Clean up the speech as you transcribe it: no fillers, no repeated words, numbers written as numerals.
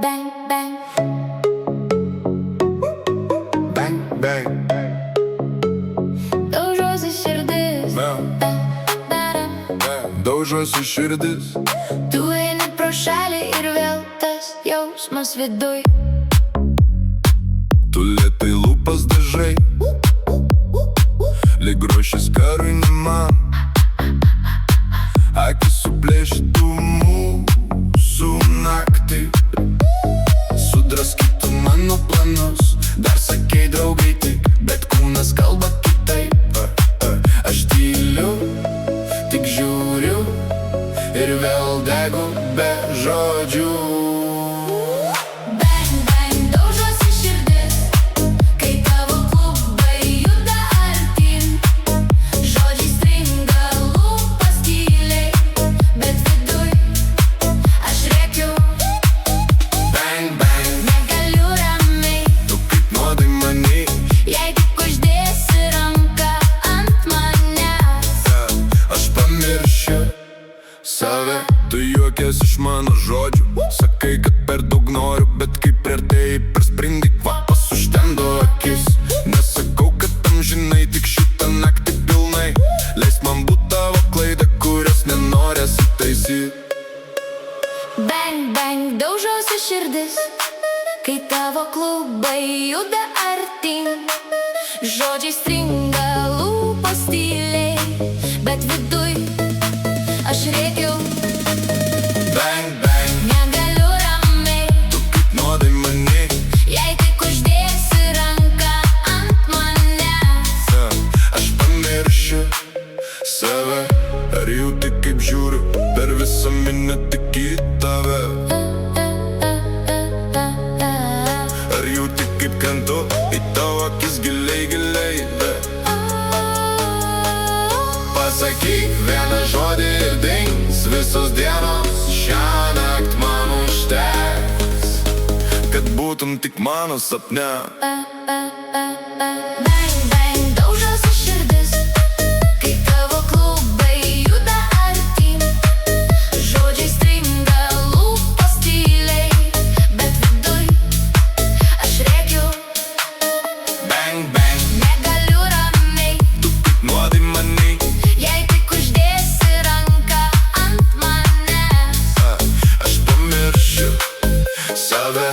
bang, bang. Bang, bang. Daužosi širdis. Daužosi širdis. Tu eini pro šalį ir vėl tas jausmas viduj. Tu lėtai lūpas dažai, lyg ruošis karui ne man. Akis suplėšytų mūsų naktį, sudraskytų mano planus. Dar sakei draugai tik, bet kūnas kalba kitaip. Aš tyliu, tik žiūriu ir vėl degu be žodžių. Bang, bang, daužosi širdis, kai tavo klubai juda artyn. Žodžiai stringa, lūpas tyliai, bet viduj aš rėkiu. Bang, bang, Negaliu ramiai, tu kaip nuodai many. jei tik uždėsi ranką ant manęs. Aš pamiršiu save. Tu juokies iš mano žodžių, sakai, kad per daug noriu, bet kai priartėjai per sprindį, kvapas užtemdo akis. Nesakau, kad amžinai, tik šitą naktį pilnai. Leisk man būt tavo klaida, kurios nenorės įtaisyt. Bang, bang, daužosi širdis, kai tavo klubai juda artyn. Žodžiai stringa, lūpas tyliai, bet viduj aš rėkiu. Bang, bang, Negaliu ramiai, tu kaip nuodai many. jei tik uždėsi ranką ant manęs. Aš pamiršiu save. Ar jauti kaip žiūriu per visą minią tik į tave? Ar jauti kaip krentu į tavo akis giliai, giliai? Pasakyk vieną žodį ir dings visos dienos. Šiąnakt man užteks, kad būtum tik mano sapne. Bang, bang, daužosi širdis, kai tavo klubai juda artyn. Žodžiai stringa, lūpas tyliai, bet viduj aš rėkiu. Bang, bang, Negaliu ramiai, tu kaip nuodai many. jei tik uždėsi ranką ant manęs. Aš pamiršiu save.